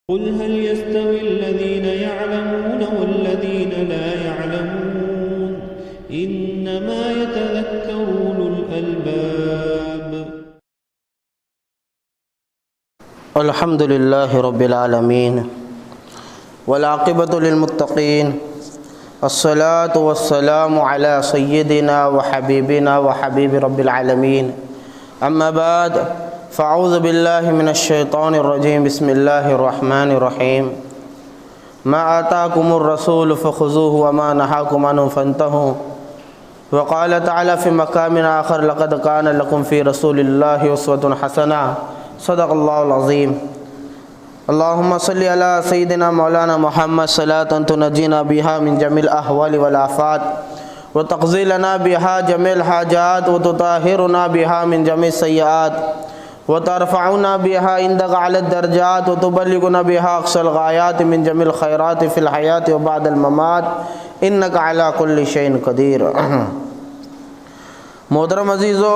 قل هل يستوي الذين يعلمون والذين لا يعلمون إنما يتذكر أولو الألباب. الحمد لله رب العالمين والعاقبة للمتقين الصلاة والسلام على سيدنا وحبيبنا وحبيب رب العالمين أما بعد فأعوذ بالله من الشيطان الرجيم بسم الله الرحمن الرحيم ما آتاكم الرسول فخذوه وما نهاكم عنه فانتهوا وقال تعالى في مقام آخر لقد كان لكم في رسول الله أسوة حسنة صدق الله العظيم. اللهم صل على سيدنا مولانا محمد صلاة تنجينا بها من جميع الأهوال والآفات وتقضي لنا بها جميع الحاجات وتطهرنا بها من جميع السيئات وترفعنا بها عندك على الدرجات وتبلغنا بها أقصى الغايات من جميع الخيرات في الحياة وبعد الممات إنك على كل شيء قدير. محترم عزیزو،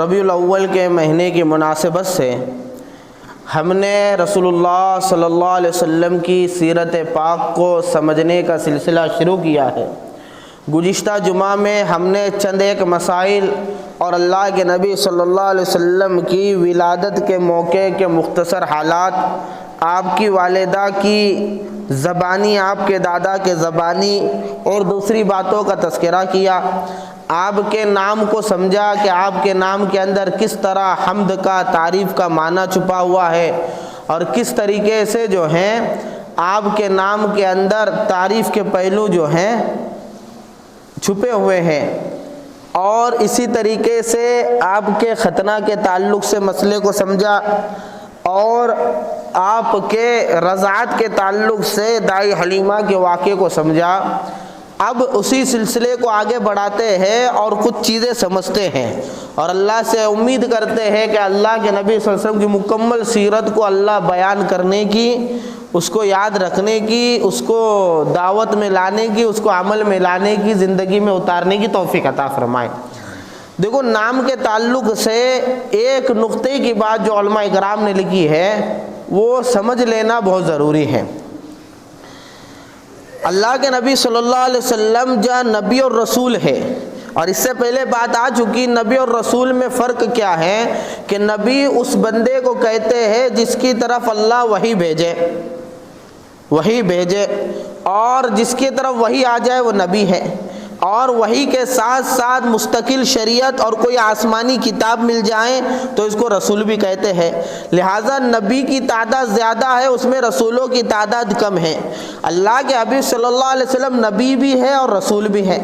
ربیع الاول کے مہینے کی مناسبت سے ہم نے رسول اللہ صلی اللہ علیہ وسلم کی سیرت پاک کو سمجھنے کا سلسلہ شروع کیا ہے. گزشتہ جمعہ میں ہم نے چند ایک مسائل اور اللہ کے نبی صلی اللہ علیہ وسلم کی ولادت کے موقع کے مختصر حالات، آپ کی والدہ کی زبانی، آپ کے دادا کے زبانی اور دوسری باتوں کا تذکرہ کیا. آپ کے نام کو سمجھا کہ آپ کے نام کے اندر کس طرح حمد کا، تعریف کا معنی چھپا ہوا ہے اور کس طریقے سے جو ہیں آپ کے نام کے اندر تعریف کے پہلو جو ہیں چھپے ہوئے ہیں. اور اسی طریقے سے آپ کے ختنہ کے تعلق سے مسئلے کو سمجھا اور آپ کے رضاعت کے تعلق سے دائی حلیمہ کے واقعے کو سمجھا. اب اسی سلسلے کو آگے بڑھاتے ہیں اور کچھ چیزیں سمجھتے ہیں اور اللہ سے امید کرتے ہیں کہ اللہ کے نبی صلی اللہ علیہ وسلم کی مکمل سیرت کو اللہ بیان کرنے کی، اس کو یاد رکھنے کی، اس کو دعوت میں لانے کی، اس کو عمل میں لانے کی، زندگی میں اتارنے کی توفیق عطا فرمائے. دیکھو، نام کے تعلق سے ایک نقطے کی بات جو علماء اکرام نے لکھی ہے وہ سمجھ لینا بہت ضروری ہے. اللہ کے نبی صلی اللہ علیہ وسلم جو نبی اور رسول ہے، اور اس سے پہلے بات آ چکی نبی اور رسول میں فرق کیا ہے کہ نبی اس بندے کو کہتے ہیں جس کی طرف اللہ وحی بھیجے اور جس کی طرف وحی آ جائے وہ نبی ہے. اور وحی کے ساتھ ساتھ مستقل شریعت اور کوئی آسمانی کتاب مل جائیں تو اس کو رسول بھی کہتے ہیں. لہٰذا نبی کی تعداد زیادہ ہے، اس میں رسولوں کی تعداد کم ہے. اللہ کے حبیب صلی اللہ علیہ وسلم نبی بھی ہے اور رسول بھی ہے،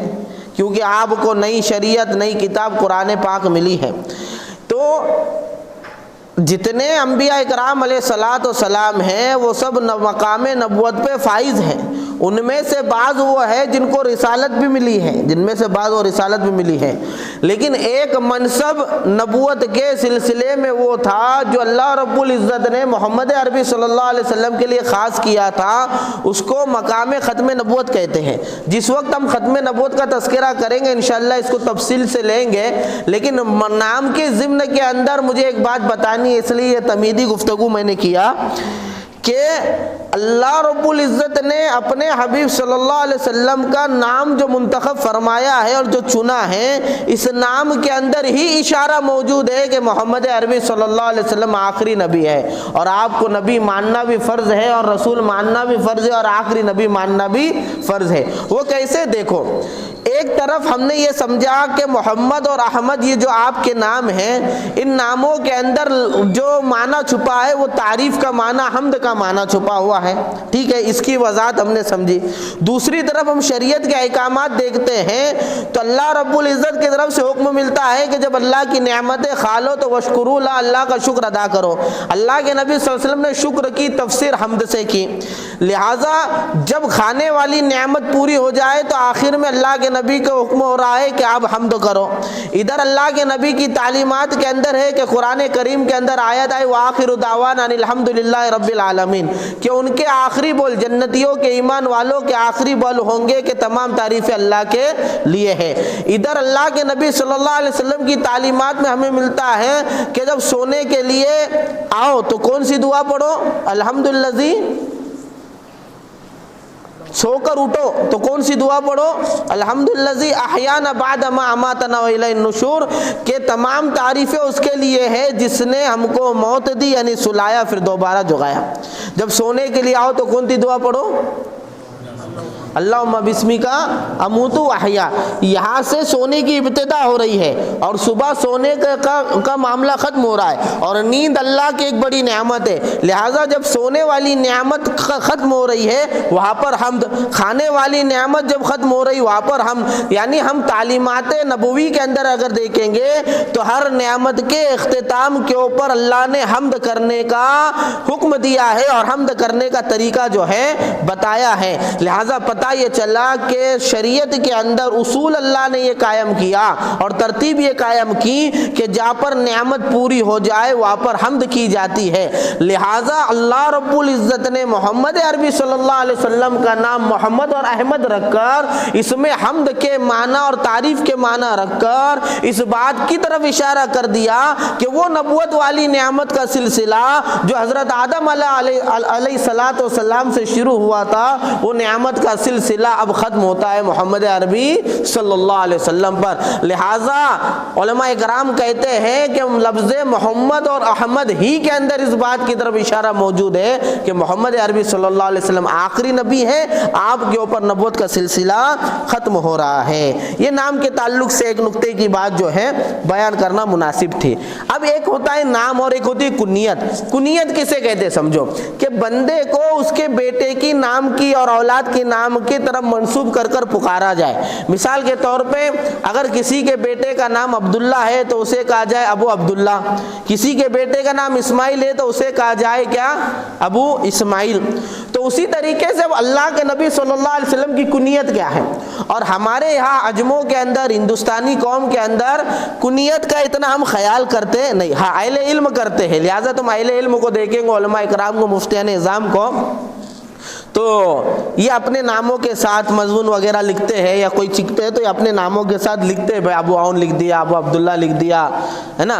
کیونکہ آپ کو نئی شریعت، نئی کتاب قرآن پاک ملی ہے. تو جتنے انبیاء اکرام علیہ الصلاۃ والسلام ہیں وہ سب مقام نبوت پہ فائز ہیں. ان میں سے بعض وہ ہے جن کو رسالت بھی ملی ہے، لیکن ایک منصب نبوت کے سلسلے میں وہ تھا جو اللہ رب العزت نے محمد عربی صلی اللہ علیہ وسلم کے لیے خاص کیا تھا، اس کو مقام ختم نبوت کہتے ہیں. جس وقت ہم ختم نبوت کا تذکرہ کریں گے انشاءاللہ اس کو تفصیل سے لیں گے، لیکن نام کے ضمن کے اندر مجھے ایک بات بتانی ہے، اس لیے یہ تمہیدی گفتگو میں نے کیا کہ اللہ رب العزت نے اپنے حبیب صلی اللہ علیہ وسلم کا نام جو منتخب فرمایا ہے اور جو چنا ہے، اس نام کے اندر ہی اشارہ موجود ہے کہ محمد عربی صلی اللہ علیہ وسلم آخری نبی ہے، اور آپ کو نبی ماننا بھی فرض ہے اور رسول ماننا بھی فرض ہے اور آخری نبی ماننا بھی فرض ہے. وہ کیسے؟ دیکھو، ایک طرف ہم نے یہ سمجھا کہ محمد اور احمد یہ جو آپ کے نام ہیں، ان ناموں کے اندر جو معنی چھپا ہے وہ تعریف کا معنی، حمد کا معنی چھپا ہوا ہے. ٹھیک ہے، اس کی وضاحت ہم نے سمجھی. دوسری طرف ہم شریعت کے احکامات دیکھتے ہیں تو اللہ رب العزت کی طرف سے حکم ملتا ہے کہ جب اللہ کی نعمتیں کھالو تو وشکروا لا، اللہ کا شکر ادا کرو. اللہ کے نبی صلی اللہ علیہ وسلم نے شکر کی تفسیر حمد سے کی. لہٰذا جب کھانے والی نعمت پوری ہو جائے تو آخر میں اللہ کے نبی کا حکم ہو رہا ہے کہ آپ حمد کرو، ادھر اللہ کے نبی کی تعلیمات کے اندر ہے کہ قرآن کریم کے اندر آیت آئی وآخر دعوانا ان الحمد للہ رب العالمین، کہ ان کے آخری بول، جنتیوں کے ایمان والوں کے آخری بول ہوں گے کہ تمام تعریفیں اللہ کے لیے ہے۔ ادھر اللہ کے نبی صلی اللہ علیہ وسلم کی تعلیمات میں ہمیں ملتا ہے کہ جب سونے کے لیے آؤ تو کون سی دعا پڑھو؟ الحمدللہ۔ سو کر اٹھو تو کون سی دعا پڑھو؟ الحمدللہ احیانا بعد ما اماتنا والیہ النشور، کہ تمام تعریفیں اس کے لیے ہے جس نے ہم کو موت دی، یعنی سلایا پھر دوبارہ جگایا۔ جب سونے کے لیے آؤ تو کون سی دعا پڑھو؟ اللہم بسمک اموت و احیا، یہاں سے سونے کی ابتدا ہو رہی ہے اور صبح سونے کا معاملہ ختم ہو رہا ہے، اور نیند اللہ کی ایک بڑی نعمت ہے، لہٰذا جب سونے والی نعمت ختم ہو رہی ہے وہاں پر حمد، کھانے والی نعمت جب ختم ہو رہی وہاں پر حمد، یعنی ہم تعلیمات نبوی کے اندر اگر دیکھیں گے تو ہر نعمت کے اختتام کے اوپر اللہ نے حمد کرنے کا حکم دیا ہے اور حمد کرنے کا طریقہ جو ہے بتایا ہے۔ لہٰذا پتہ یہ چلا کہ شریعت کے اندر اصول اللہ نے یہ قائم کیا اور ترتیب یہ قائم کی کہ جہاں پر نعمت پوری ہو جائے وہاں پر حمد کی جاتی ہے۔ لہٰذا اللہ رب العزت نے محمد عربی صلی اللہ علیہ وسلم کا نام محمد اور احمد رکھ کر اس میں حمد کے معنی اور تعریف کے معنی رکھ کر اس بات کی طرف اشارہ کر دیا کہ وہ نبوت والی نعمت کا سلسلہ جو حضرت آدم علیہ السلام سے شروع ہوا تھا وہ نعمت کا سلسلہ اب ختم ہوتا ہے محمد عربی صلی اللہ علیہ وسلم پر۔ لہٰذا علماء کرام کہتے ہیں کہ لفظ محمد اور احمد ہی کے اندر اس بات کی طرف اشارہ موجود ہے کہ محمد عربی صلی اللہ علیہ وسلم آخری نبی ہے، آپ کے اوپر نبوت کا سلسلہ ختم ہو رہا ہے۔ یہ نام کے تعلق سے ایک نقطے کی بات جو ہے بیان کرنا مناسب تھی۔ اب ایک ہوتا ہے نام اور ایک ہوتی ہے کنیت۔ کنیت کسے کہتے ہیں سمجھو، کہ بندے کو اس کے بیٹے کی نام کی اور اولاد کی نام کی طرف منسوب کر کر پکارا جائے۔ مثال کے طور پہ اگر کسی کے بیٹے کا نام عبداللہ ہے تو اسے کہا جائے ابو عبداللہ، کسی کے بیٹے کا نام اسماعیل ہے تو اسے کہا جائے کیا؟ ابو اسماعیل۔ تو اسی طریقے سے اللہ کے نبی صلی اللہ علیہ وسلم کی کنیت کیا ہے؟ اور ہمارے یہاں عجموں کے اندر، ہندوستانی قوم کے اندر کنیت کا اتنا ہم خیال کرتے نہیں، ہاں اہل علم کرتے ہیں، لہٰذا تم اہل علم کو دیکھیں گے، علماء اکرام کو، مفتیان اعظام کو، تو یہ اپنے ناموں کے ساتھ مضمون وغیرہ لکھتے ہیں یا کوئی چکتے ہیں تو یہ اپنے ناموں کے ساتھ لکھتے ہیں، بھائی ابو عون لکھ دیا، ابو عبداللہ لکھ دیا، ہے نا،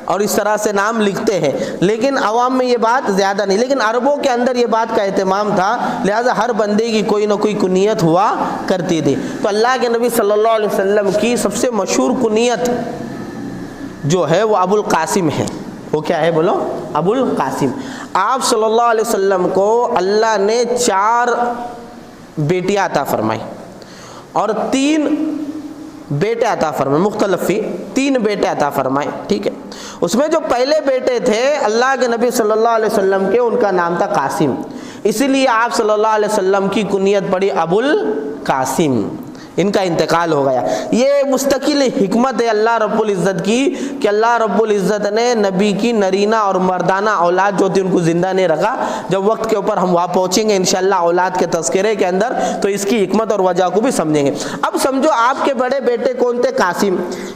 اور اس طرح سے نام لکھتے ہیں، لیکن عوام میں یہ بات زیادہ نہیں۔ لیکن عربوں کے اندر یہ بات کا اہتمام تھا، لہٰذا ہر بندے کی کوئی نہ کوئی کنیت ہوا کرتی تھی۔ تو اللہ کے نبی صلی اللہ علیہ وسلم کی سب سے مشہور کنیت جو ہے وہ ابو القاسم ہے۔ وہ کیا ہے بولو؟ ابو القاسم۔ آپ صلی اللہ علیہ وسلم کو اللہ نے 4 بیٹیاں عطا فرمائی اور 3 بیٹے عطا فرمائے، مختلف ہی 3 بیٹے عطا فرمائے، ٹھیک ہے۔ اس میں جو پہلے بیٹے تھے اللہ کے نبی صلی اللہ علیہ وسلم کے، ان کا نام تھا قاسم، اسی لیے آپ صلی اللہ علیہ وسلم کی کنیت پڑی ابو القاسم۔ ان کا انتقال ہو گیا۔ یہ مستقل حکمت ہے اللہ رب العزت کی کہ اللہ رب العزت نے نبی کی نرینہ اور مردانہ اولاد جو تھی ان کو زندہ نہیں رکھا۔ جب وقت کے اوپر ہم وہاں پہنچیں گے انشاءاللہ اولاد کے تذکرے کے اندر تو اس کی حکمت اور وجہ کو بھی سمجھیں گے۔ اب سمجھو آپ کے بڑے بیٹے کون تھے؟ قاسم۔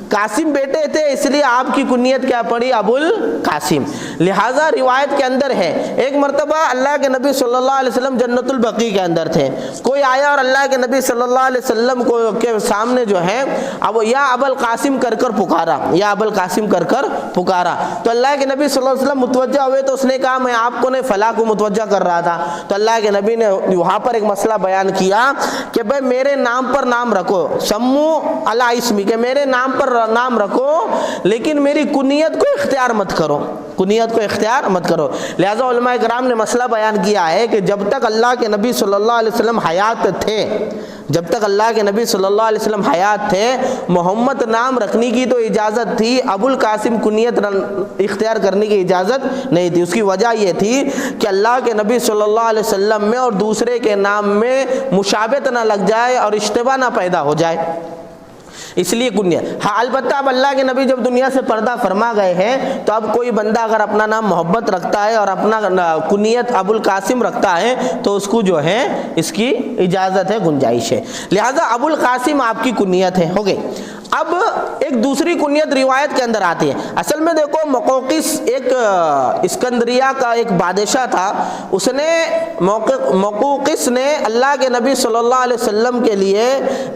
قاسم بیٹے تھے اس لیے آپ کی کنیت کیا پڑی؟ ابو القاسم۔ لہٰذا روایت کے اندر ہے ایک مرتبہ اللہ کے نبی صلی اللہ علیہ وسلم جنت البقیع کے اندر تھے، کوئی آیا اور اللہ کے نبی صلی اللہ علیہ وسلم کے سامنے جو ہے اب یا ابو القاسم کر کر پکارا، یا ابو القاسم کر کر پکارا، تو اللہ کے نبی صلی اللہ علیہ وسلم متوجہ ہوئے تو اس نے کہا میں آپ کو نے فلاں کو متوجہ کر رہا تھا۔ تو اللہ کے نبی نے وہاں پر ایک مسئلہ بیان کیا کہ بھائی میرے نام پر نام رکھو، سمو علی اسمی، کہ میرے نام پر نام رکھو لیکن میری کنیت کو اختیار مت کرو، کنیت کو اختیار مت کرو۔ لہٰذا علماء کرام نے مسئلہ بیان کیا ہے کہ جب تک اللہ کے نبی صلی اللہ علیہ وسلم حیات تھے، جب تک اللہ کے نبی صلی اللہ علیہ وسلم حیات تھے، محمد نام رکھنے کی تو اجازت تھی، ابو القاسم کنیت اختیار کرنے کی اجازت نہیں تھی۔ اس کی وجہ یہ تھی کہ اللہ کے نبی صلی اللہ علیہ وسلم میں اور دوسرے کے نام میں مشابہت نہ لگ جائے اور اشتباہ نہ پیدا ہو جائے۔ اس لیے کنیت۔ ہاں البتہ اب اللہ کے نبی جب دنیا سے پردہ فرما گئے ہیں تو اب کوئی بندہ اگر اپنا نام محبت رکھتا ہے اور اپنا کنیت ابو القاسم رکھتا ہے تو اس کو جو ہے اس کی اجازت ہے، گنجائش ہے، لہٰذا ابو القاسم آپ کی کنیت ہے، ہو گئی۔ اب ایک دوسری کنیت روایت کے اندر آتی ہے۔ اصل میں دیکھو مقوقس ایک اسکندریہ کا ایک بادشاہ تھا، اس نے مقوقس نے اللہ کے نبی صلی اللہ علیہ وسلم کے لیے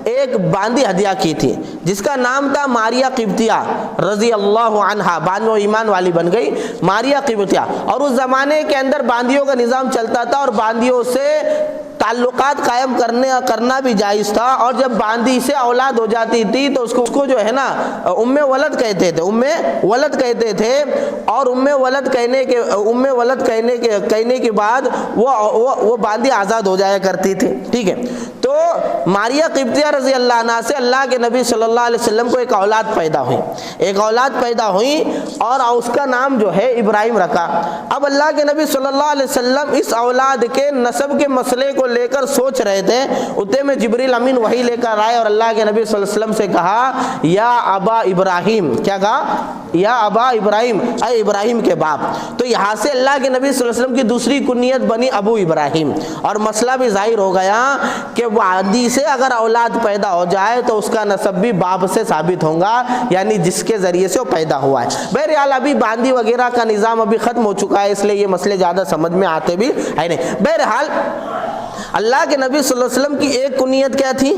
ایک باندی ہدیہ کی تھی جس کا نام تھا ماریہ قبطیہ رضی اللہ عنہا، بعد میں وہ ایمان والی بن گئی، ماریہ قبطیہ۔ اور اس زمانے کے اندر باندیوں کا نظام چلتا تھا اور باندیوں سے تعلقات قائم کرنا بھی جائز تھا، اور جب باندی سے اولاد ہو جاتی تھی تو اس کو جو ہے نا ام ولد کہتے تھے، ام ولد کہتے تھے، اور ام ولد کہنے کے بعد وہ باندی آزاد ہو جایا کرتی تھی، ٹھیک ہے۔ تو ماریہ قبطیہ رضی اللہ عنہ سے اللہ کے نبی صلی اللہ علیہ وسلم کو ایک اولاد پیدا ہوئی اور اس کا نام جو ہے ابراہیم رکھا۔ اب اللہ کے نبی صلی اللہ علیہ وسلم اس اولاد کے نسب کے مسئلے کو لے کر سوچ رہے تھے، اتنے میں جبریل امین وحی لے کر آئے اور اللہ کے نبی صلی اللہ علیہ وسلم سے کہا یا ابا ابراہیم، کیا کہا؟ یا ابا ابراہیم، اے ابراہیم کے باپ۔ تو یہاں سے اللہ کے نبی صلی اللہ علیہ وسلم کی دوسری کنیت بنی ابو ابراہیم، اور مسئلہ بھی ظاہر ہو گیا کہ باندی سے اگر اولاد پیدا ہو جائے تو اس کا نسب بھی باپ سے ثابت ہوگا، یعنی جس کے ذریعے سے وہ پیدا ہوا ہے۔ بہرحال ابھی باندی وغیرہ کا نظام ابھی ختم ہو چکا ہے، اس لیے یہ مسئلے زیادہ سمجھ میں آتے بھی ہے نہیں۔ بہرحال اللہ کے نبی صلی اللہ علیہ وسلم کی ایک کنیت کیا تھی؟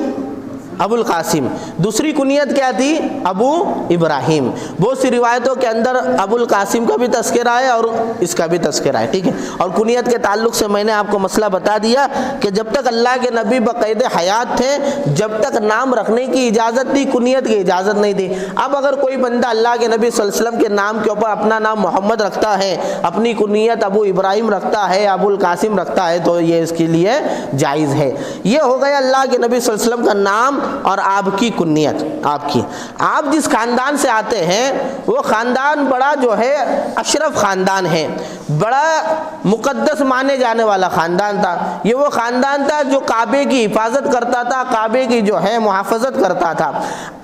ابو القاسم، دوسری کنیت کیا تھی؟ ابو ابراہیم۔ بہت سی روایتوں کے اندر ابو القاسم کا بھی تذکرہ ہے اور اس کا بھی تذکرہ ہے، ٹھیک ہے۔ اور کنیت کے تعلق سے میں نے آپ کو مسئلہ بتا دیا کہ جب تک اللہ کے نبی بقید حیات تھے جب تک نام رکھنے کی اجازت تھی، کنیت کی اجازت نہیں تھی۔ اب اگر کوئی بندہ اللہ کے نبی صلی اللہ علیہ وسلم کے نام کے اوپر اپنا نام محمد رکھتا ہے، اپنی کنیت ابو ابراہیم رکھتا ہے، ابو القاسم رکھتا ہے، تو یہ اس کے لیے جائز ہے۔ یہ ہو گیا اللہ کے نبی صلی اللہ علیہ وسلم کا نام اور آپ کی کنیت۔ آپ جس خاندان سے آتے ہیں وہ خاندان بڑا جو ہے اشرف خاندان ہے، بڑا مقدس مانے جانے والا خاندان تھا۔ یہ وہ خاندان تھا جو کعبے کی حفاظت کرتا تھا، کعبے کی جو ہے محافظت کرتا تھا۔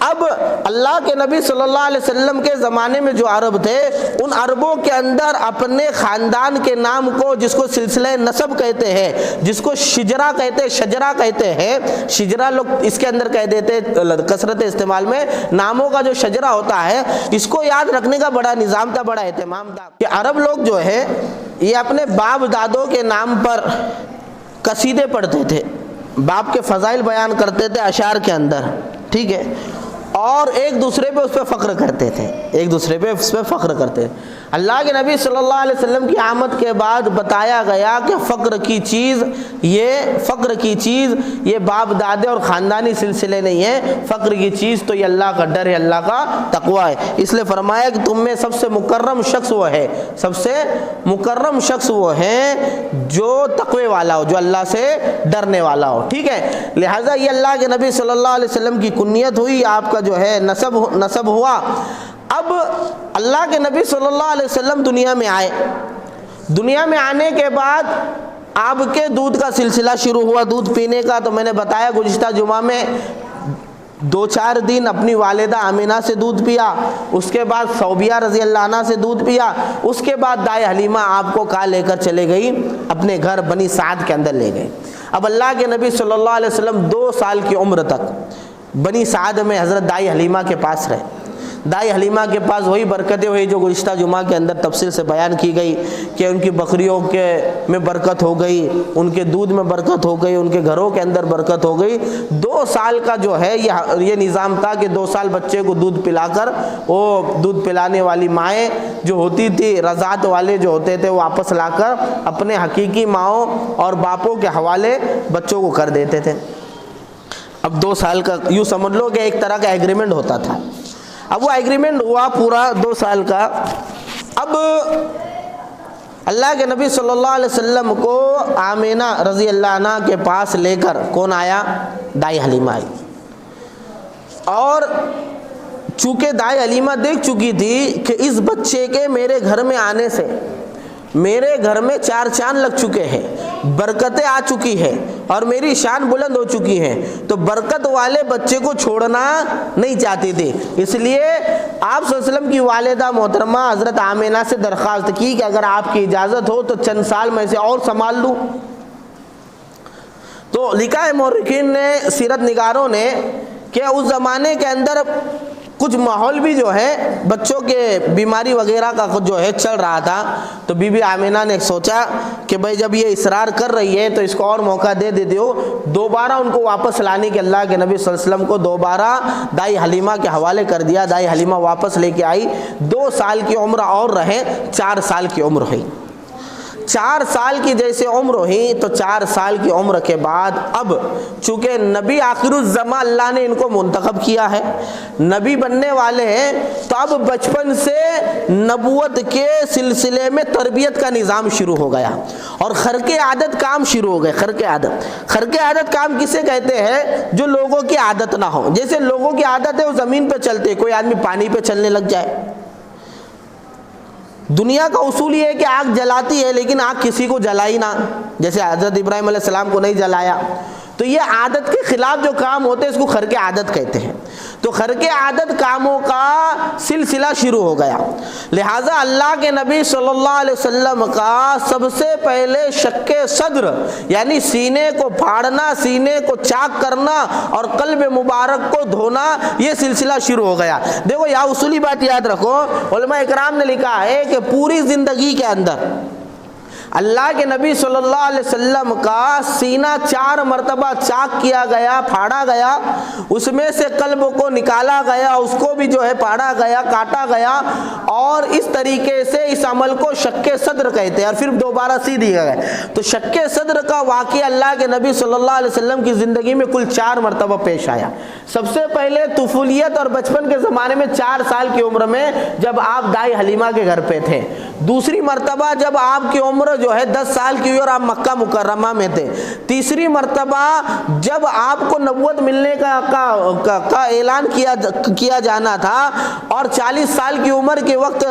اب اللہ کے نبی صلی اللہ علیہ وسلم کے زمانے میں جو عرب تھے، ان عربوں کے اندر اپنے خاندان کے نام کو، جس کو سلسلہ نسب کہتے ہیں، جس کو شجرہ کہتے ہیں، شجرہ لوگ اس کے اندر کہہ دیتے کثرت استعمال میں، ناموں کا جو شجرہ ہوتا ہے اس کو یاد رکھنے کا بڑا نظام تھا، بڑا اہتمام تھا کہ عرب لوگ جو ہے یہ اپنے باپ دادوں کے نام پر قصیدے پڑھتے تھے، باپ کے فضائل بیان کرتے تھے اشعار کے اندر، ٹھیک ہے، اور ایک دوسرے پہ اس پہ فخر کرتے تھے۔ اللہ کے نبی صلی اللہ علیہ وسلم کی آمد کے بعد بتایا گیا کہ فخر کی چیز یہ باپ دادے اور خاندانی سلسلے نہیں ہے، فخر کی چیز تو یہ اللہ کا ڈر ہے، اللہ کا تقوی ہے۔ اس لیے فرمایا کہ تم میں سب سے مکرم شخص وہ ہے جو تقوی والا ہو، جو اللہ سے ڈرنے والا ہو، ٹھیک ہے۔ لہٰذا یہ اللہ کے نبی صلی اللہ علیہ وسلم کی کنیت ہوئی، آپ کا جو ہے نسب ہوا۔ اب اللہ کے نبی صلی اللہ علیہ وسلم دنیا میں آنے کے بعد آپ کے دودھ کا سلسلہ شروع ہوا، دودھ پینے کا۔ تو میں نے بتایا گزشتہ جمعہ میں 2-4 دن اپنی والدہ آمینہ سے دودھ پیا، اس کے بعد صوبیہ رضی اللہ عنہ سے دودھ پیا، اس کے بعد دائیں حلیمہ آپ کو کہاں لے کر چلے گئی؟ اپنے گھر بنی سعد کے اندر لے گئے۔ اب اللہ کے نبی صلی اللہ علیہ وسلم 2 سال کی عمر تک بنی سعد میں حضرت دائی حلیمہ کے پاس رہے۔ دائی حلیمہ کے پاس وہی برکتیں ہوئی جو گزشتہ جمعہ کے اندر تفصیل سے بیان کی گئی کہ ان کی بکریوں میں برکت ہو گئی، ان کے دودھ میں برکت ہو گئی، ان کے گھروں کے اندر برکت ہو گئی۔ 2 سال کا جو ہے یہ نظام تھا کہ 2 سال بچے کو دودھ پلا کر، وہ دودھ پلانے والی مائیں جو ہوتی تھی، رضاعت والے جو ہوتے تھے، وہ واپس لا کر اپنے حقیقی ماؤں اور باپوں کے حوالے بچوں کو کر دیتے تھے۔ اب 2 سال کا یوں سمجھ لو کہ ایک طرح کا ایگریمنٹ ہوتا تھا۔ اب وہ ایگریمنٹ ہوا پورا 2 سال کا۔ اب اللہ کے نبی صلی اللہ علیہ وسلم کو آمینہ رضی اللہ عنہ کے پاس لے کر کون آیا؟ دائی حلیمہ آئی۔ اور چونکہ دائی حلیمہ دیکھ چکی تھی کہ اس بچے کے میرے گھر میں آنے سے میرے گھر میں 4 چاند لگ چکے ہیں، برکتیں آ چکی ہے، اور میری شان بلند ہو چکی ہے، تو برکت والے بچے کو چھوڑنا نہیں چاہتے تھے۔ اس لیے آپ صلی اللہ علیہ وسلم کی والدہ محترمہ حضرت آمنہ سے درخواست کی کہ اگر آپ کی اجازت ہو تو چند سال میں اسے اور سنبھال لوں۔ تو لکھا ہے مورخین نے، سیرت نگاروں نے، کہ اس زمانے کے اندر کچھ ماحول بھی جو ہے بچوں کے بیماری وغیرہ کا جو ہے چل رہا تھا، تو بی بی آمنہ نے سوچا کہ بھائی جب یہ اصرار کر رہی ہے تو اس کو اور موقع دے دیتے ہو۔ دوبارہ ان کو واپس لانے کے اللہ کے نبی صلی اللہ علیہ وسلم کو دوبارہ دائی حلیمہ کے حوالے کر دیا۔ دائی حلیمہ واپس لے کے آئی، 2 سال کی عمر اور رہے، 4 سال کی عمر ہوئی۔ 4 سال کی جیسے عمر ہوئی تو 4 سال کی عمر کے بعد اب چونکہ نبی آخر الزمان اللہ نے ان کو منتخب کیا ہے، نبی بننے والے ہیں، تو اب بچپن سے نبوت کے سلسلے میں تربیت کا نظام شروع ہو گیا اور خرق عادت کام شروع ہو گئے۔ خرق عادت کام کسے کہتے ہیں؟ جو لوگوں کی عادت نہ ہو۔ جیسے لوگوں کی عادت ہے وہ زمین پہ چلتے، کوئی آدمی پانی پہ چلنے لگ جائے۔ دنیا کا اصول یہ ہے کہ آگ جلاتی ہے لیکن آگ کسی کو جلائی نہ، جیسے حضرت ابراہیم علیہ السلام کو نہیں جلایا۔ تو یہ عادت کے خلاف جو کام ہوتے ہیں اس کو خرق عادت کہتے ہیں۔ تو خرق عادت کاموں کا سلسلہ شروع ہو گیا، لہٰذا اللہ کے نبی صلی اللہ علیہ وسلم کا سب سے پہلے شق صدر یعنی سینے کو پھاڑنا، سینے کو چاک کرنا اور قلب مبارک کو دھونا، یہ سلسلہ شروع ہو گیا۔ دیکھو یہاں اصولی بات یاد رکھو، علماء اکرام نے لکھا ہے کہ پوری زندگی کے اندر اللہ کے نبی صلی اللہ علیہ وسلم کا سینہ 4 مرتبہ چاک کیا گیا، پھاڑا گیا، اس میں سے قلب کو نکالا گیا، اس کو بھی جو ہے پھاڑا گیا، کاٹا گیا، اور اس طریقے سے اس عمل کو شق صدر کہتے ہیں، اور پھر دوبارہ سی دیا گیا۔ تو شق صدر کا واقعہ اللہ کے نبی صلی اللہ علیہ وسلم کی زندگی میں کل 4 مرتبہ پیش آیا۔ سب سے پہلے طفولیت اور بچپن کے زمانے میں 4 سال کی عمر میں جب آپ دائی حلیمہ کے گھر پہ تھے۔ دوسری مرتبہ جب آپ کی عمر جو ہے 10 سال کی ہوئی اور آپ مکہ مکرمہ میں تھے۔ تیسری مرتبہ جب آپ کو نبوت ملنے کا اعلان کیا جانا تھا اور 40 سال کی عمر کے وقت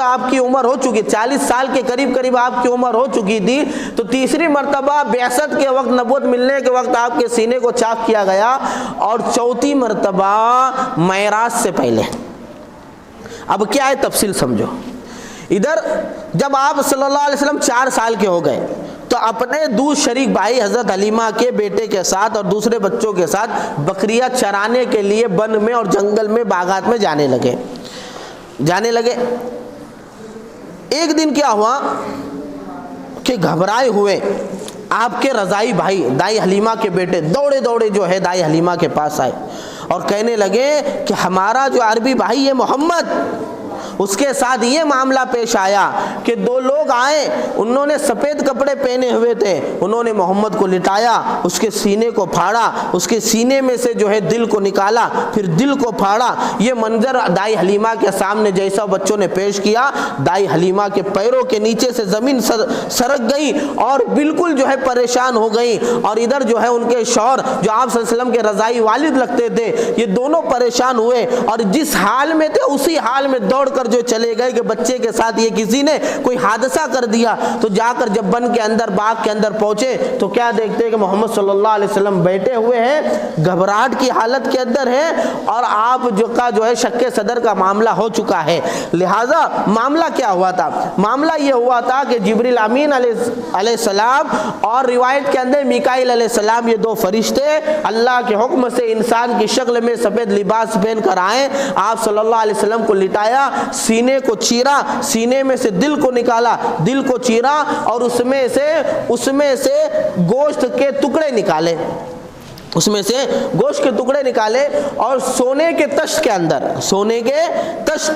آپ کی عمر ہو چکی، 40 سال کے قریب آپ کی عمر ہو چکی تھی، تو تیسری مرتبہ بعثت کے وقت، نبوت ملنے کے وقت آپ کے سینے کو چاک کیا گیا، اور چوتھی مرتبہ معراج سے پہلے۔ اب کیا ہے تفصیل سمجھو۔ ادھر جب آپ صلی اللہ علیہ وسلم 4 سال کے ہو گئے تو اپنے دوسرے شریک بھائی حضرت حلیمہ کے بیٹے کے ساتھ اور دوسرے بچوں کے ساتھ بکریاں چرانے کے لیے بن میں اور جنگل میں، باغات میں جانے لگے۔ ایک دن کیا ہوا کہ گھبرائے ہوئے آپ کے رضائی بھائی دائی حلیمہ کے بیٹے دوڑے جو ہے دائی حلیمہ کے پاس آئے اور کہنے لگے کہ ہمارا جو عربی بھائی ہے محمد، اس کے ساتھ یہ معاملہ پیش آیا کہ 2 لوگ آئے، انہوں نے سفید کپڑے پہنے ہوئے تھے، انہوں نے محمد کو لٹایا، اس کے سینے کو پھاڑا، اس کے سینے میں سے جو ہے دل کو نکالا، پھر دل کو پھاڑا۔ یہ منظر دائی حلیمہ کے سامنے جیسا بچوں نے پیش کیا، دائی حلیمہ کے پیروں کے نیچے سے زمین سرک گئی اور بالکل جو ہے پریشان ہو گئی، اور ادھر جو ہے ان کے شوہر جو آپ صلی اللہ علیہ وسلم کے رضائی والد لگتے تھے، یہ دونوں پریشان ہوئے اور جس حال میں تھے اسی حال میں دوڑ کر جو چلے گئے کہ بچے کے ساتھ یہ کسی نے کوئی حادثہ کر دیا۔ تو جا کر جب بن کے اندر، باغ کے اندر پہنچے تو کیا دیکھتے ہیں کہ محمد صلی اللہ علیہ وسلم بیٹھے ہوئے ہیں، گھبراہٹ کی حالت کے اندر ہیں، اور آپ جو ہے شق صدر کا معاملہ ہو چکا ہے۔ لہٰذا معاملہ کیا ہوا تھا؟ معاملہ یہ ہوا تھا کہ جبریل امین علیہ السلام اور روایت کے اندر میکائیل علیہ السلام، یہ 2 فرشتے اللہ کے حکم سے انسان کی شکل میں سفید لباس پہن کر آئے، آپ صلی اللہ علیہ وسلم کو لٹایا، سینے کو چیرا، سینے میں سے دل کو نکالا، دل کو چیرا، اور اس میں سے گوشت کے ٹکڑے نکالے، اور سونے کے تشت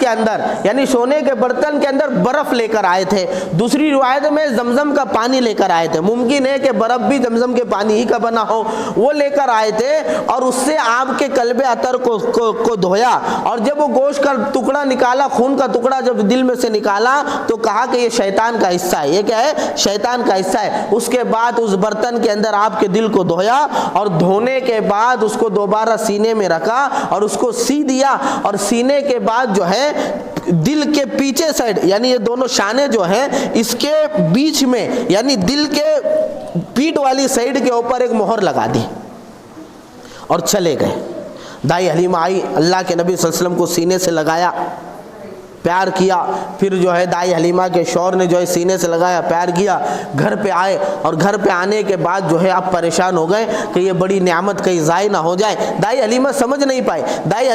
کے اندر یعنی سونے کے برتن کے اندر برف لے کر آئے تھے۔ دوسری روایت میں زمزم کا پانی لے کر آئے تھے، ممکن ہے کہ برف بھی زمزم کے پانی ہی کا بنا ہو، وہ لے کر آئے تھے، اور اس سے آپ کے قلب اطہر کو دھویا، اور جب وہ گوشت کا ٹکڑا نکالا، خون کا ٹکڑا جب دل میں سے نکالا تو کہا کہ یہ شیطان کا حصہ ہے۔ یہ کیا ہے؟ شیطان کا حصہ ہے۔ اس کے بعد اس برتن کے اندر آپ کے دل کو دھویا، اور دھونے کے بعد اس کو دوبارہ سینے میں رکھا اور اس کو سی دیا، اور سینے کے بعد جو ہے دل کے پیچھے سائڈ یعنی یہ دونوں شانے جو ہیں اس کے بیچ میں، یعنی دل کے پیٹ والی سائیڈ کے اوپر ایک مہر لگا دی اور چلے گئے۔ دائی حلیمہ آئی، اللہ کے نبی صلی اللہ علیہ وسلم کو سینے سے لگایا، پیار کیا، پھر جو ہے دائی حلیمہ کے شوہر نے جو ہے سینے سے لگایا، پیار کیا، گھر پہ آئے، اور گھر پہ آنے کے بعد جو ہے اب پریشان ہو گئے کہ یہ بڑی نعمت کہیں ضائع نہ ہو جائے۔ دائی حلیمہ سمجھ نہیں پائے۔ دائی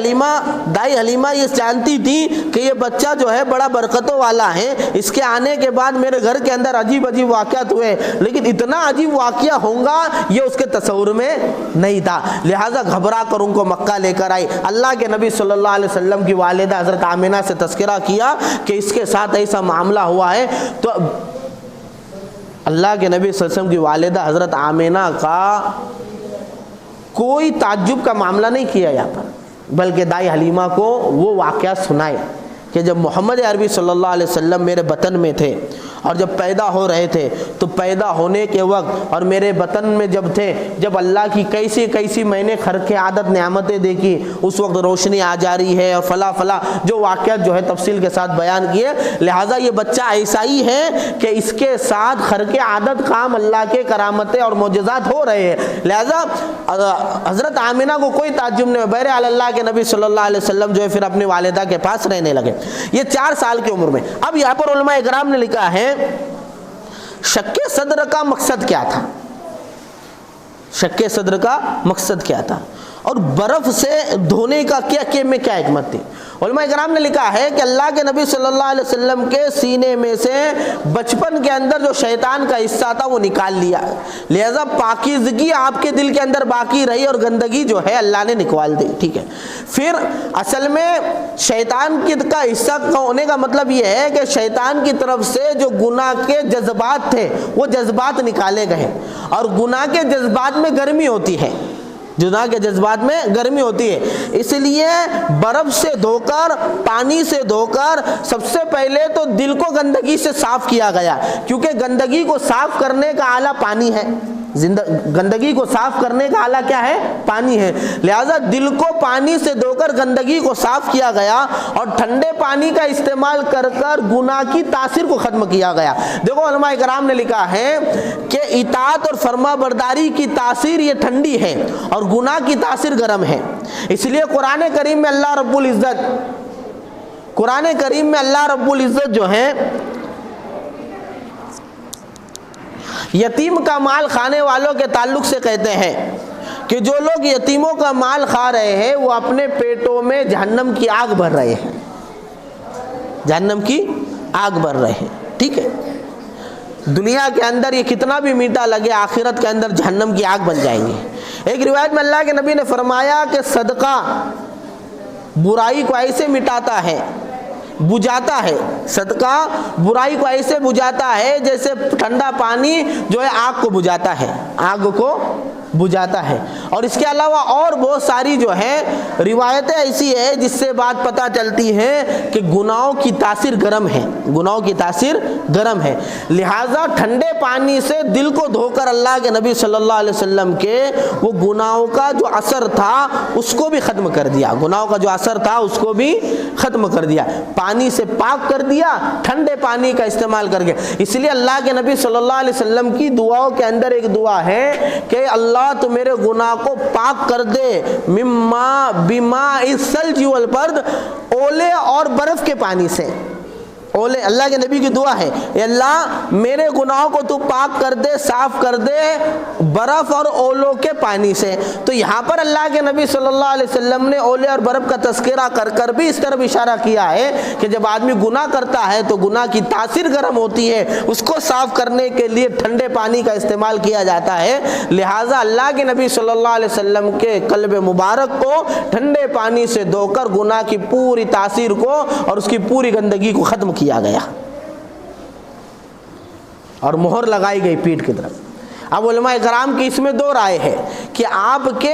حلیمہ یہ جانتی تھی کہ یہ بچہ جو ہے بڑا برکتوں والا ہے، اس کے آنے کے بعد میرے گھر کے اندر عجیب عجیب واقعات ہوئے، لیکن اتنا عجیب واقعہ ہوگا یہ اس کے تصور میں نہیں تھا، لہٰذا گھبرا کر ان کو مکہ لے کر آئی۔ اللہ کے نبی صلی اللہ علیہ وسلم کی والدہ حضرت آمنہ سے تذکرہ کیا کہ اس کے ساتھ ایسا معاملہ ہوا ہے، تو اللہ کے نبی صلی اللہ علیہ وسلم کی والدہ حضرت آمنہ کا کوئی تعجب کا معاملہ نہیں کیا یہاں پر، بلکہ دائی حلیمہ کو وہ واقعہ سنائے کہ جب محمد عربی صلی اللہ علیہ وسلم میرے بطن میں تھے اور جب پیدا ہو رہے تھے تو پیدا ہونے کے وقت اور میرے بطن میں جب تھے، جب اللہ کی کیسی کیسی میں نے خرق عادت نعمتیں دیکھی، اس وقت روشنی آ جا رہی ہے اور فلاں فلاں جو واقعات جو ہے تفصیل کے ساتھ بیان کیے، لہٰذا یہ بچہ ایسا ہی ہے کہ اس کے ساتھ خرق عادت کام اللہ کے کرامتیں اور معجزات ہو رہے ہیں، لہٰذا حضرت آمنہ کو کوئی تعجب نہیں۔ بہرحال اللہ کے نبی صلی اللہ علیہ وسلم جو ہے پھر اپنی والدہ کے پاس رہنے لگے، یہ 4 سال کی عمر میں۔ اب یہاں پر علماء اکرام نے لکھا ہے شق صدر کا مقصد کیا تھا، شق صدر کا مقصد کیا تھا، اور برف سے دھونے کا کیا حکمت تھی۔ علماء کرام نے لکھا ہے کہ اللہ کے نبی صلی اللہ علیہ وسلم کے سینے میں سے بچپن کے اندر جو شیطان کا حصہ تھا وہ نکال لیا، لہذا پاکیزگی آپ کے دل کے اندر باقی رہی اور گندگی جو ہے اللہ نے نکال دی، ٹھیک ہے۔ پھر اصل میں شیطان کا حصہ ہونے کا مطلب یہ ہے کہ شیطان کی طرف سے جو گناہ کے جذبات تھے وہ جذبات نکالے گئے، اور گناہ کے جذبات میں گرمی ہوتی ہے، گناہ کے جذبات میں گرمی ہوتی ہے، اس لیے برف سے دھو کر، پانی سے دھو کر سب سے پہلے تو دل کو گندگی سے صاف کیا گیا، کیونکہ گندگی کو صاف کرنے کا آلہ پانی ہے، گندگی کو صاف کرنے کا آلہ کیا ہے؟ پانی ہے، لہذا دل کو پانی سے دھو کر گندگی کو صاف کیا گیا اور ٹھنڈے پانی کا استعمال کر کر گناہ کی تاثیر کو ختم کیا گیا۔ دیکھو علماء کرام نے لکھا ہے کہ اطاعت اور فرما برداری کی تاثیر یہ ٹھنڈی ہے اور گناہ کی تاثیر گرم ہے، اس لیے قرآن کریم میں اللہ رب العزت جو ہے یتیم کا مال کھانے والوں کے تعلق سے کہتے ہیں کہ جو لوگ یتیموں کا مال کھا رہے ہیں وہ اپنے پیٹوں میں جہنم کی آگ بھر رہے ہیں، جہنم کی آگ بھر رہے ہیں، ٹھیک ہے۔ دنیا کے اندر یہ کتنا بھی میٹھا لگے، آخرت کے اندر جہنم کی آگ بن جائیں گے۔ ایک روایت میں اللہ کے نبی نے فرمایا کہ صدقہ برائی کو ایسے مٹاتا ہے، بجھاتا ہے، صدقہ برائی کو ایسے بجھاتا ہے جیسے ٹھنڈا پانی جو ہے آگ کو بجھاتا ہے، آگ کو بجھاتا ہے۔ اور اس کے علاوہ اور بہت ساری جو ہے روایتیں ایسی ہے جس سے بات پتہ چلتی ہے کہ گناہوں کی تاثیر گرم ہے، گناہوں کی تاثیر گرم ہے، لہٰذا ٹھنڈے پانی سے دل کو دھو کر اللہ کے نبی صلی اللہ علیہ وسلم کے وہ گناہوں کا جو اثر تھا اس کو بھی ختم کر دیا، گناہوں کا جو اثر تھا اس کو بھی ختم کر دیا، پانی سے پاک کر دیا ٹھنڈے پانی کا استعمال کر کے۔ اس لیے اللہ کے نبی صلی اللہ علیہ وسلم کی دعاؤں کے اندر ایک دعا ہے کہ اللہ تو میرے گناہ کو پاک کر دے، بماء الثلج والبرد، اولے اور برف کے پانی سے، اولے، اللہ کے نبی کی دعا ہے، اے اللہ میرے گناہوں کو تو پاک کر دے، صاف کر دے برف اور اولوں کے پانی سے۔ تو یہاں پر اللہ کے نبی صلی اللہ علیہ وسلم نے اولے اور برف کا تذکرہ کر کر بھی اس طرف اشارہ کیا ہے کہ جب آدمی گناہ کرتا ہے تو گناہ کی تاثیر گرم ہوتی ہے، اس کو صاف کرنے کے لیے ٹھنڈے پانی کا استعمال کیا جاتا ہے، لہٰذا اللہ کے نبی صلی اللہ علیہ وسلم کے قلب مبارک کو ٹھنڈے پانی سے دھو کر گناہ کی پوری تاثیر کو اور اس کی پوری گندگی کو ختم کیا گیا اور مہر لگائی گئی پیٹھ کی طرف۔ اب علماء کرام کی اس میں 2 رائے ہے کہ آپ کے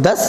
10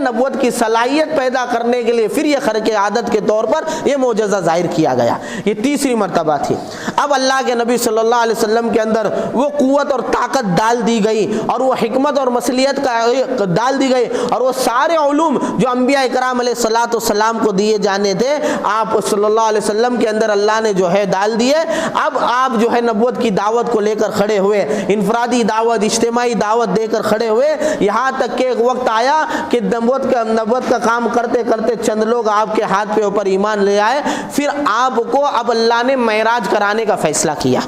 نبوت کی صلاحیت پیدا کرنے کے لیے پھر یہ خرق عادت کے طور پر یہ معجزہ ظاہر کیا گیا. یہ تیسری مرتبہ تھی. اب اللہ کے نبی صلی اللہ علیہ وسلم کے اندر وہ قوت اور طاقت ڈال دی گئی اور وہ حکمت اور مصلیحت کا ڈال دی گئی اور وہ سارے علوم جو انبیاء اکرام علیہ الصلوۃ والسلام کو دیے جانے تھے آپ صلی اللہ علیہ وسلم کے اندر اللہ نے جو ہے ڈال دیے. اب آپ جو ہے نبوت کی دعوت کو لے کر کھڑے ہوئے, انفرادی دعوت, اجتماعی دعوت دے کر کھڑے ہوئے, یہاں تک کہ ایک وقت آیا کہ نبوت کا کام کرتے کرتے چند لوگ آپ کے ہاتھ پہ اوپر ایمان لے آئے. پھر آپ کو اب اللہ نے معراج کرانے کا فیصلہ کیا.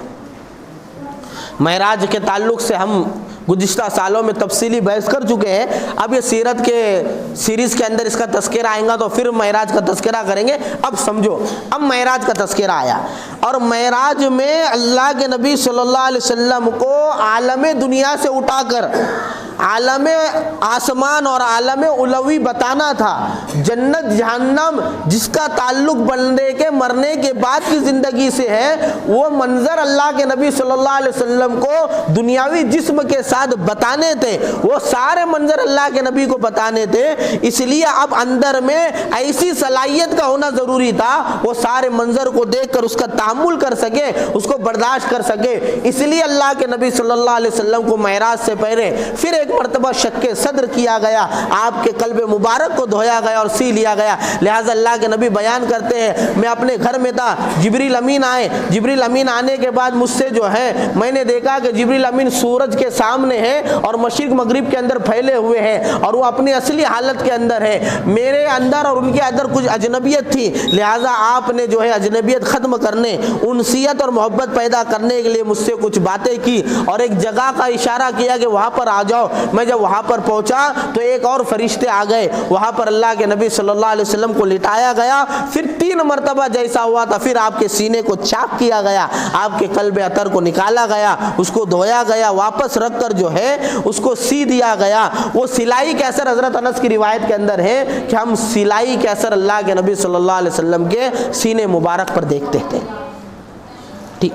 معراج کے تعلق سے ہم گزشتہ سالوں میں تفصیلی بحث کر چکے ہیں. اب یہ سیرت کے سیریز کے اندر اس کا تذکرہ آئے گا تو پھر معراج کا تذکرہ کریں گے. اب سمجھو, اب معراج کا تذکرہ آیا اور معراج میں اللہ کے نبی صلی اللہ علیہ وسلم کو عالم دنیا سے اٹھا کر عالم آسمان اور عالم علوی بتانا تھا. جنت جہنم جس کا تعلق بندے کے مرنے کے بعد کی زندگی سے ہے, وہ منظر اللہ کے نبی صلی اللہ علیہ وسلم کو دنیاوی جسم کے ساتھ بتانے تھے. وہ سارے منظر اللہ کے نبی کو بتانے تھے. اس لیے اب اندر میں ایسی صلاحیت کا ہونا ضروری تھا وہ سارے منظر کو دیکھ کر اس کا تحمل کر سکے, اس کو برداشت کر سکے. اس لیے اللہ کے نبی صلی اللہ علیہ وسلم کو معراج سے پہلے پھر ایک مرتبہ شک صدر کیا گیا, آپ کے قلب مبارک کو دھویا گیا اور سی لیا گیا. لہٰذا اللہ کے نبی بیان کرتے ہیں, میں اپنے گھر میں تھا, جبریل امین آئے. جبریل امین آنے کے بعد مجھ سے جو ہے میں نے دیکھا کہ جبریل امین سورج کے سامنے ہے اور مشرق مغرب کے اندر پھیلے ہوئے ہیں اور وہ اپنی اصلی حالت کے اندر ہے. میرے اندر اور ان کے اندر کچھ اجنبیت تھی, لہٰذا آپ نے جو ہے اجنبیت ختم کرنے, انسیت اور محبت پیدا کرنے کے لیے مجھ سے کچھ باتیں کی اور ایک جگہ کا اشارہ کیا کہ وہاں پر آ جاؤ. میں جب وہاں پر پہنچا تو ایک اور فرشتے آ گئے. وہاں پر اللہ کے نبی صلی اللہ علیہ وسلم کو لٹایا گیا. پھر 3 مرتبہ جیسا ہوا تھا پھر آپ کے سینے کو چاک کیا گیا, آپ کے قلب اطہر کو نکالا گیا, اس کو دھویا گیا, واپس رکھ کر جو ہے اس کو سی دیا گیا. وہ سلائی کے اثر حضرت انس کی روایت کے اندر ہے کہ ہم سلائی کے اثر اللہ کے نبی صلی اللہ علیہ وسلم کے سینے مبارک پر دیکھتے تھے. ٹھیک,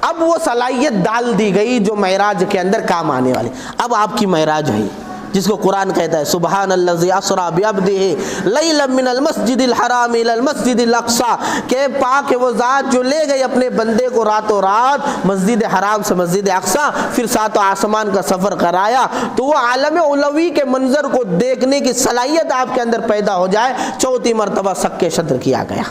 اب وہ صلاحیت ڈال دی گئی جو معراج کے اندر کام آنے والی. اب آپ کی معراج ہوئی جس کو قرآن کہتا ہے سبحان الذی اسری بعبدہ لیلا من المسجد الحرام الی المسجد الاقصی, کہ پاک ہے وہ ذات جو لے گئی اپنے بندے کو راتوں رات مسجد حرام سے مسجد اقصی, پھر 7 آسمان کا سفر کرایا. تو وہ عالم علوی کے منظر کو دیکھنے کی صلاحیت آپ کے اندر پیدا ہو جائے. 4تھی مرتبہ سکے صدر کیا گیا.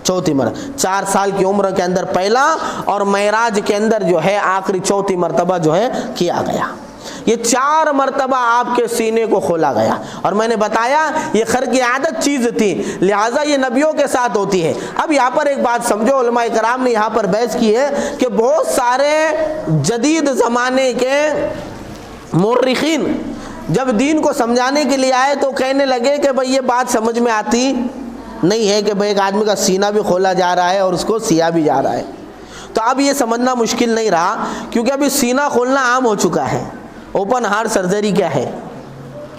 4تھی مرتبہ 4 سال کی عمر کے اندر پہلا اور معراج کے اندر جو ہے آخری 4تھی مرتبہ جو ہے کیا گیا. یہ 4 مرتبہ آپ کے سینے کو کھولا گیا. اور میں نے بتایا یہ خرق عادت چیز تھی, لہٰذا یہ نبیوں کے ساتھ ہوتی ہے. اب یہاں پر ایک بات سمجھو, علماء کرام نے یہاں پر بحث کی ہے کہ بہت سارے جدید زمانے کے مورخین جب دین کو سمجھانے کے لیے آئے تو کہنے لگے کہ بھئی یہ بات سمجھ میں آتی نہیں ہے کہ بھئی ایک آدمی کا سینہ بھی کھولا جا رہا ہے اور اس کو سیا بھی جا رہا ہے. تو اب یہ سمجھنا مشکل نہیں رہا کیونکہ ابھی سینہ کھولنا عام ہو چکا ہے. اوپن ہارٹ سرجری کیا ہے؟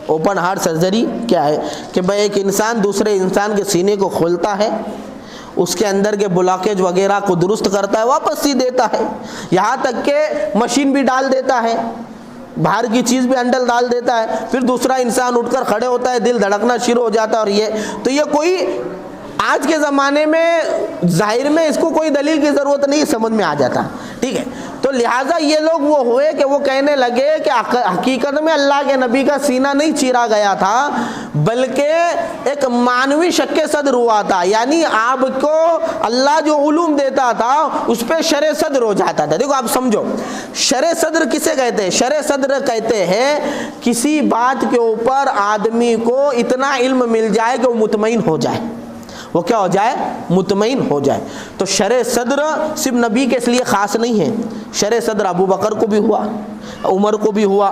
اوپن ہارٹ سرجری کیا ہے کہ بھئی ایک انسان دوسرے انسان کے سینے کو کھولتا ہے, اس کے اندر کے بلاکیج وغیرہ کو درست کرتا ہے, واپس سی دیتا ہے, یہاں تک کہ مشین بھی ڈال دیتا ہے, باہر کی چیز بھی انڈل ڈال دیتا ہے, پھر دوسرا انسان اٹھ کر کھڑے ہوتا ہے, دل دھڑکنا شروع ہو جاتا ہے. اور یہ کوئی آج کے زمانے میں ظاہر میں اس کو کوئی دلیل کی ضرورت نہیں, سمجھ میں آ جاتا. ٹھیک ہے, تو لہٰذا یہ لوگ وہ ہوئے کہ وہ کہنے لگے کہ حقیقت میں اللہ کے نبی کا سینہ نہیں چیرا گیا تھا بلکہ ایک مانوی شک صدر ہوا تھا. یعنی آپ کو اللہ جو علوم دیتا تھا اس پہ شرع صدر ہو جاتا تھا. دیکھو آپ سمجھو, شرع صدر کسے کہتے ہیں؟ شرع صدر کہتے ہیں کسی بات کے اوپر آدمی کو اتنا علم مل جائے کہ وہ مطمئن ہو جائے. وہ کیا ہو جائے؟ مطمئن ہو جائے. تو شرع صدر صرف نبی کے اس لیے خاص نہیں ہے. شرع صدر ابو بکر کو بھی ہوا, عمر کو بھی ہوا,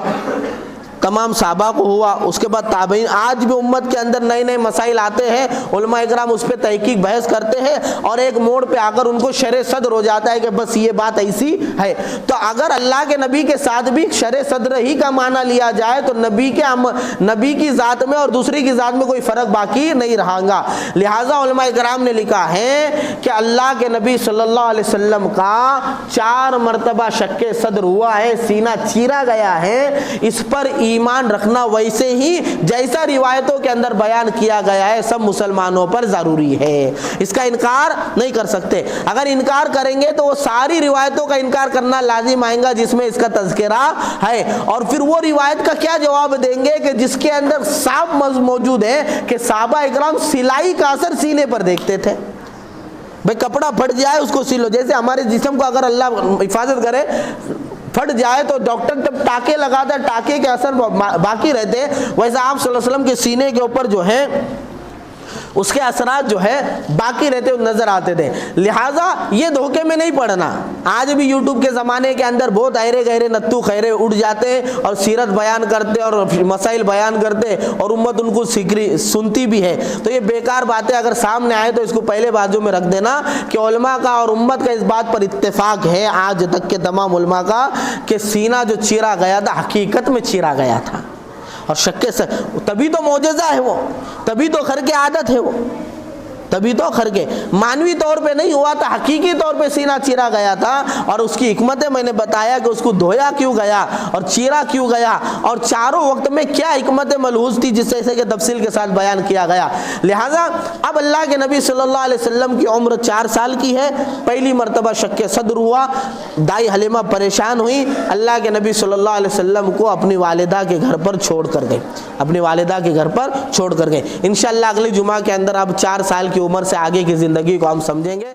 تمام صحابہ کو ہوا, اس کے بعد تابعین. آج بھی امت کے اندر نئے نئے مسائل آتے ہیں, علماء اکرام اس پہ تحقیق بحث کرتے ہیں اور ایک موڑ پہ آ کر ان کو شرع صدر ہو جاتا ہے کہ بس یہ بات ایسی ہے. تو اگر اللہ کے نبی کے ساتھ بھی شرع صدر ہی کا معنی لیا جائے تو نبی کی ذات میں اور دوسری کی ذات میں کوئی فرق باقی نہیں رہا گا. لہٰذا علماء اکرام نے لکھا ہے کہ اللہ کے نبی صلی اللہ علیہ وسلم کا 4 مرتبہ شک صدر ہوا ہے, سینہ چیرا گیا ہے. اس پر ایمان رکھنا ویسے ہی جیسا روایتوں کے اندر بیان کیا گیا ہے سب مسلمانوں پر ضروری ہے، اس کا انکار نہیں کر سکتے۔ اگر انکار کریں گے تو وہ ساری روایتوں کا انکار کرنا لازم آئے گا جس میں اس کا تذکرہ ہے، اور پھر وہ روایت کا کیا جواب دیں گے کہ جس کے اندر صاف موجود ہے کہ صحابہ اکرام سلائی کا اثر سینے پر دیکھتے تھے۔ بھئی کپڑا پھٹ جائے اس کو سلو، جیسے ہمارے جسم کو اگر اللہ حفاظت کرے پھٹ جائے تو ڈاکٹر جب ٹاکے لگاتا ہے ٹاکے کے اثر باقی رہتے ہیں، ویسا آپ صلی اللہ علیہ وسلم کے سینے کے اوپر جو ہے اس کے اثرات جو ہے باقی رہتے نظر آتے تھے۔ لہٰذا یہ دھوکے میں نہیں پڑنا۔ آج بھی یوٹیوب کے زمانے کے اندر بہت ایرے گہرے نتو خیرے اٹھ جاتے ہیں اور سیرت بیان کرتے اور مسائل بیان کرتے اور امت ان کو سنتی بھی ہے، تو یہ بیکار باتیں اگر سامنے آئے تو اس کو پہلے بازو میں رکھ دینا کہ علماء کا اور امت کا اس بات پر اتفاق ہے آج تک کے تمام علماء کا کہ سینہ جو چیرا گیا تھا حقیقت میں چیرا گیا تھا، اور شک سے تبھی تو معجزہ ہے وہ، تبھی تو خرق عادت ہے وہ، تبھی تو خرق مانوی طور پہ نہیں ہوا تھا، حقیقی طور پہ سینہ چیرا گیا تھا، اور اس کی حکمتیں میں نے بتایا کہ اس کو دھویا کیوں گیا اور چیرا کیوں گیا اور چاروں وقت میں کیا حکمت ملحوظ تھی جس سے کہ تفصیل کے ساتھ بیان کیا گیا۔ لہٰذا اب اللہ کے نبی صلی اللہ علیہ وسلم کی عمر 4 سال کی ہے، پہلی مرتبہ شک صدر ہوا، دائی حلیمہ پریشان ہوئی، اللہ کے نبی صلی اللہ علیہ وسلم کو اپنی والدہ کے گھر پر چھوڑ کر گئے، اپنی والدہ کے گھر پر چھوڑ کر گئے۔ انشاءاللہ اگلے جمعہ کے اندر اب 4 سال کی عمر سے آگے کی زندگی کو ہم سمجھیں گے۔